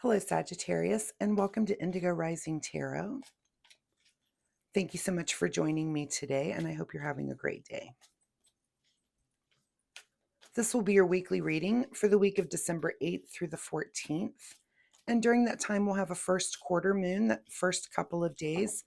Hello, Sagittarius, and welcome to Indigo Rising Tarot. Thank you so much for joining me today, and I hope you're having a great day. This will be your weekly reading for the week of December 8th through the 14th. And during that time, we'll have a first quarter moon, that first couple of days.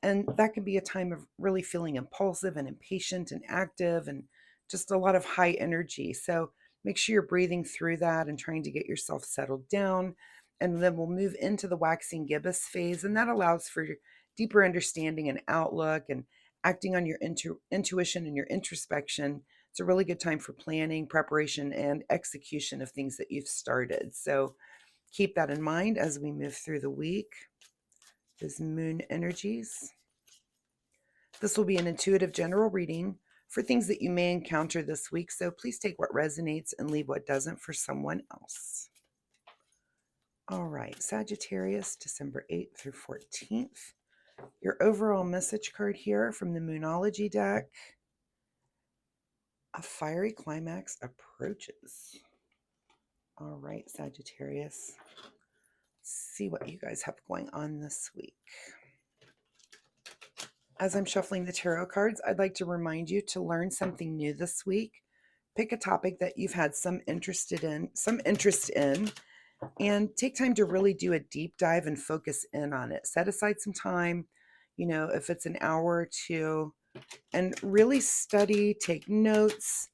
And that can be a time of really feeling impulsive and impatient and active and just a lot of high energy. So make sure you're breathing through that and trying to get yourself settled down. And then we'll move into the waxing gibbous phase, and that allows for deeper understanding and outlook and acting on your intuition and your introspection. It's a really good time for planning, preparation, and execution of things that you've started. So keep that in mind as we move through the week. Those moon energies. This will be an intuitive general reading for things that you may encounter this week. So please take what resonates and leave what doesn't for someone else. All right, Sagittarius, December 8th through 14th. Your overall message card here from the Moonology deck. A fiery climax approaches. All right, Sagittarius. Let's see what you guys have going on this week. As I'm shuffling the tarot cards, I'd like to remind you to learn something new this week. Pick a topic that you've had some interest in, and take time to really do a deep dive and focus in on it. Set aside some time, if it's an hour or two, and really study, take notes,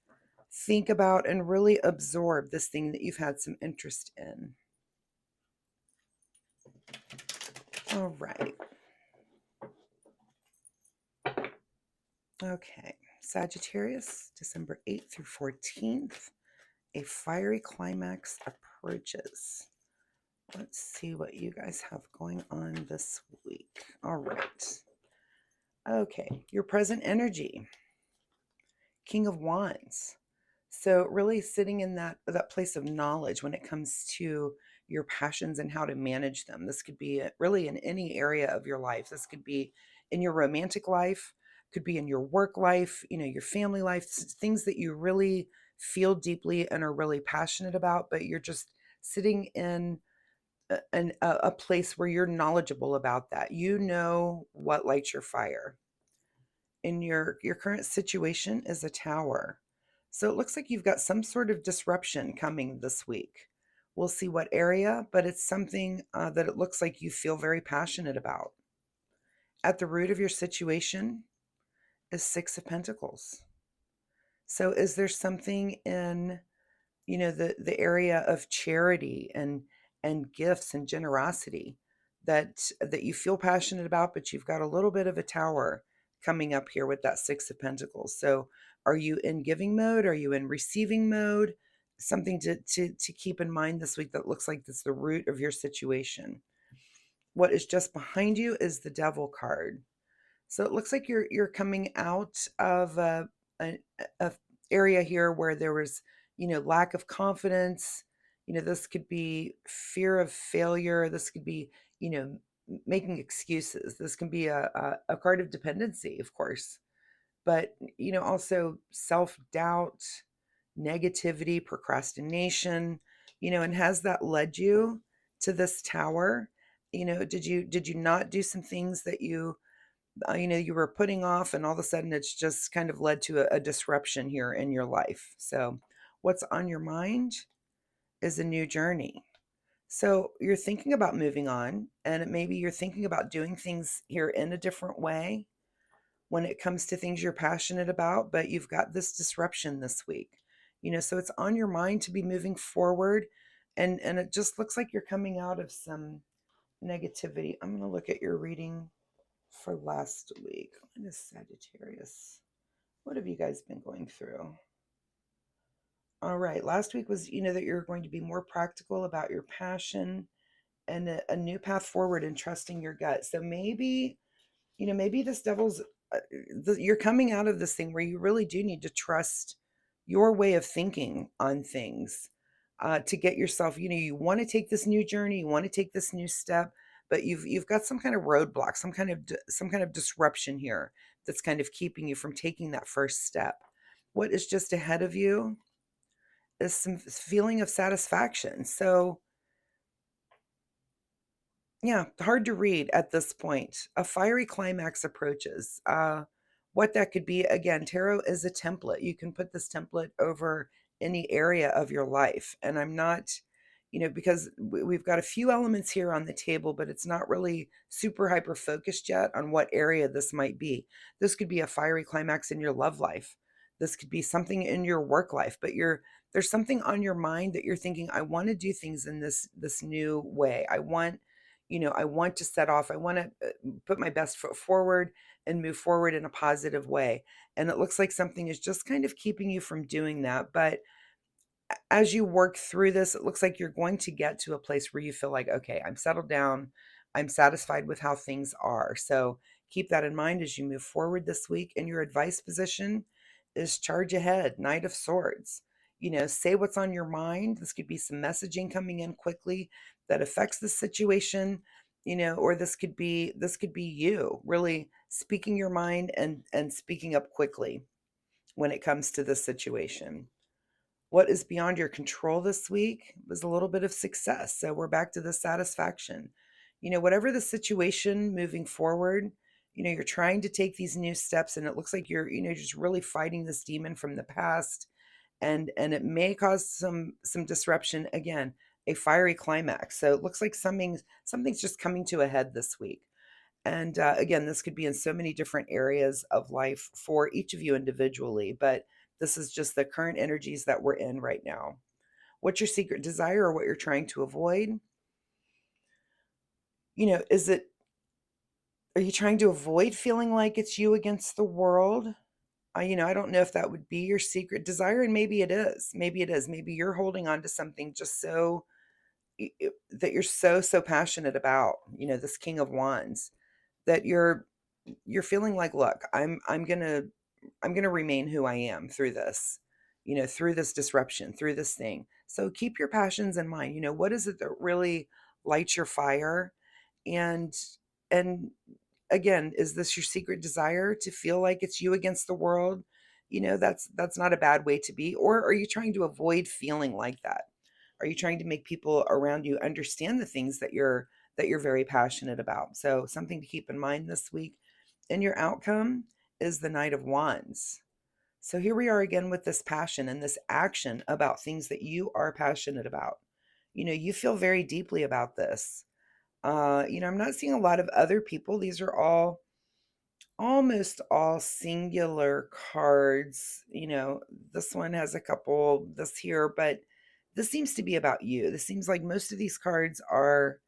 think about, and really absorb this thing that you've had some interest in. All right. Okay, Sagittarius, December 8th through 14th. A fiery climax approaches. Let's see what you guys have going on this week. All right. Okay, your present energy. King of Wands. So really sitting in that place of knowledge when it comes to your passions and how to manage them. This could be really in any area of your life. This could be in your romantic life, could be in your work life, your family life, things that you really feel deeply and are really passionate about, but you're just sitting in a place where you're knowledgeable about that. You know what lights your fire. In your current situation is a Tower. So it looks like you've got some sort of disruption coming this week. We'll see what area, but it's something that it looks like you feel very passionate about. At the root of your situation is Six of Pentacles. So is there something in, the area of charity and gifts and generosity that you feel passionate about, but you've got a little bit of a Tower coming up here with that Six of Pentacles. So are you in giving mode? Are you in receiving mode? Something to keep in mind this week that looks like that's the root of your situation. What is just behind you is the Devil card. So it looks like you're coming out of a area here where there was, lack of confidence. This could be fear of failure. This could be, making excuses. This can be a card of dependency, of course, but, also self-doubt, negativity, procrastination, and has that led you to this Tower? Did you not do some things that you were putting off, and all of a sudden it's just kind of led to a disruption here in your life? So what's on your mind is a new journey. So you're thinking about moving on, and maybe you're thinking about doing things here in a different way when it comes to things you're passionate about, but you've got this disruption this week. So it's on your mind to be moving forward, and it just looks like you're coming out of some negativity. I'm going to look at your reading for last week. What is Sagittarius? What have you guys been going through? All right. Last week was, that you're going to be more practical about your passion and a new path forward and trusting your gut. So maybe, maybe this devil's, you're coming out of this thing where you really do need to trust your way of thinking on things to get yourself, you want to take this new journey, you want to take this new step, but you've got some kind of roadblock, some kind of disruption here that's kind of keeping you from taking that first step. What is just ahead of you is some feeling of satisfaction. So Yeah, hard to read at this point. A fiery climax approaches. What that could be, again, tarot is a template. You can put this template over any area of your life. And I'm not, because we've got a few elements here on the table, but it's not really super hyper focused yet on what area this might be. This could be a fiery climax in your love life. This could be something in your work life, but there's something on your mind that you're thinking, I want to do things in this new way. I want to set off, I want to put my best foot forward and move forward in a positive way. And it looks like something is just kind of keeping you from doing that. But as you work through this, it looks like you're going to get to a place where you feel like, okay, I'm settled down. I'm satisfied with how things are. So keep that in mind as you move forward this week. And your advice position is charge ahead, Knight of Swords. Say what's on your mind. This could be some messaging coming in quickly that affects the situation, or this could be you really speaking your mind and speaking up quickly when it comes to this situation. What is beyond your control this week was a little bit of success. So we're back to the satisfaction. Whatever the situation moving forward, you're trying to take these new steps and it looks like you're just really fighting this demon from the past and it may cause some disruption again, a fiery climax. So it looks like something's just coming to a head this week. And again, this could be in so many different areas of life for each of you individually, but this is just the current energies that we're in right now. What's your secret desire or what you're trying to avoid? Is it, are you trying to avoid feeling like it's you against the world? I don't know if that would be your secret desire, and maybe it is. Maybe it is. Maybe you're holding on to something just that you're so passionate about. This King of Wands, that you're feeling like, look, I'm gonna remain who I am through this, through this disruption, through this thing. So keep your passions in mind. What is it that really lights your fire? And and again, is this your secret desire to feel like it's you against the world? That's not a bad way to be. Or are you trying to avoid feeling like that? Are you trying to make people around you understand the things that you're very passionate about? So something to keep in mind this week. And your outcome is the Knight of Wands. So here we are again with this passion and this action about things that you are passionate about. You feel very deeply about this. I'm not seeing a lot of other people. These are almost all singular cards. This one has a couple, this here, but this seems to be about you. This seems like most of these cards are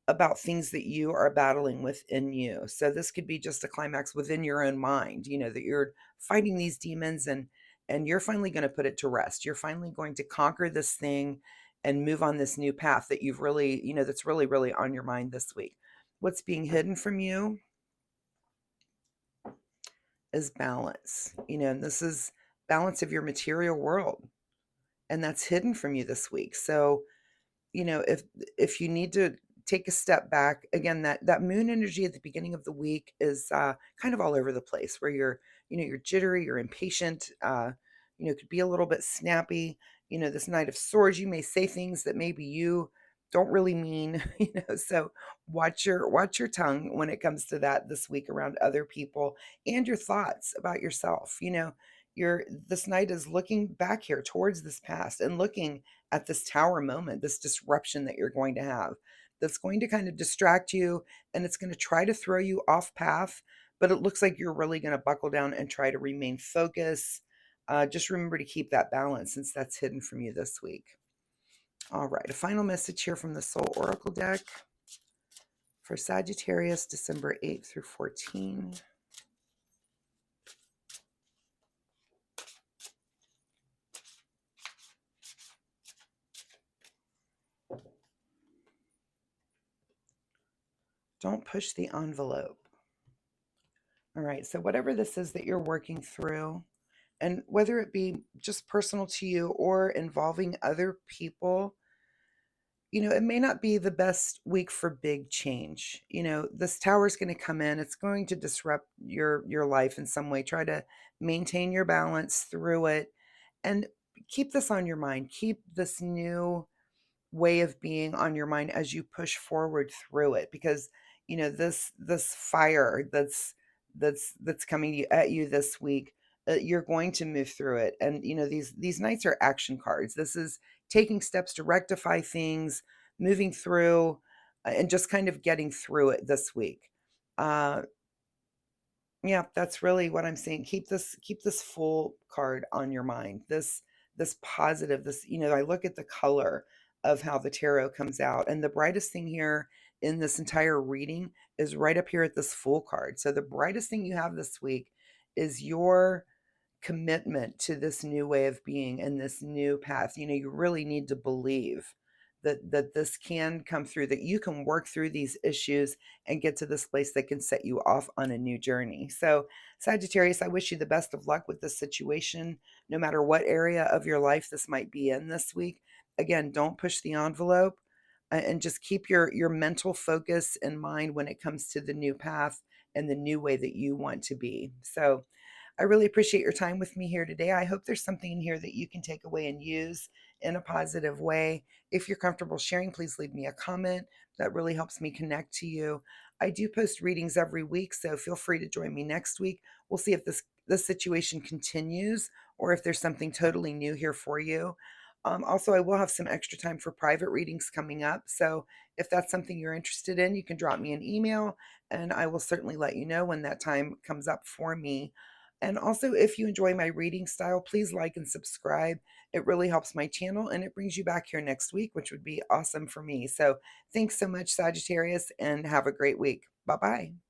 about things that you are battling within you. So this could be just a climax within your own mind, that you're fighting these demons and you're finally going to put it to rest. You're finally going to conquer this thing and move on this new path that you've really, that's really really on your mind this week. What's being hidden from you is balance. And this is balance of your material world, and that's hidden from you this week. So if you need to take a step back again, that moon energy at the beginning of the week is kind of all over the place, where you're jittery, you're impatient, could be a little bit snappy. This Knight of Swords, you may say things that maybe you don't really mean. So watch your tongue when it comes to that this week around other people and your thoughts about yourself. This knight is looking back here towards this past and looking at this tower moment, this disruption that you're going to have, that's going to kind of distract you and it's going to try to throw you off path. But it looks like you're really going to buckle down and try to remain focused. Just remember to keep that balance since that's hidden from you this week. All right, a final message here from the Soul Oracle deck for Sagittarius, December 8th through 14. Don't push the envelope. All right, so whatever this is that you're working through, and whether it be just personal to you or involving other people, it may not be the best week for big change. This tower is going to come in, it's going to disrupt your life in some way. Try to maintain your balance through it and keep this on your mind. Keep this new way of being on your mind as you push forward through it, because this fire that's coming at you this week, you're going to move through it. And these nights are action cards. This is taking steps to rectify things, moving through, and just kind of getting through it this week. uh yeah, that's really what I'm saying. Keep this full card on your mind. This positive, this, I look at the color of how the tarot comes out, and the brightest thing here in this entire reading is right up here at this full card. So the brightest thing you have this week is your commitment to this new way of being and this new path. You really need to believe that this can come through, that you can work through these issues and get to this place that can set you off on a new journey. So, Sagittarius, I wish you the best of luck with this situation, no matter what area of your life this might be in this week. Again, don't push the envelope, and just keep your mental focus in mind when it comes to the new path and the new way that you want to be. So, I really appreciate your time with me here today. I hope there's something in here that you can take away and use in a positive way. If you're comfortable sharing, please leave me a comment. That really helps me connect to you. I do post readings every week, so feel free to join me next week. We'll see if this situation continues or if there's something totally new here for you. Also, I will have some extra time for private readings coming up. So if that's something you're interested in, you can drop me an email and I will certainly let you know when that time comes up for me. And also, if you enjoy my reading style, please like and subscribe. It really helps my channel and it brings you back here next week, which would be awesome for me. So, thanks so much, Sagittarius, and have a great week. Bye bye.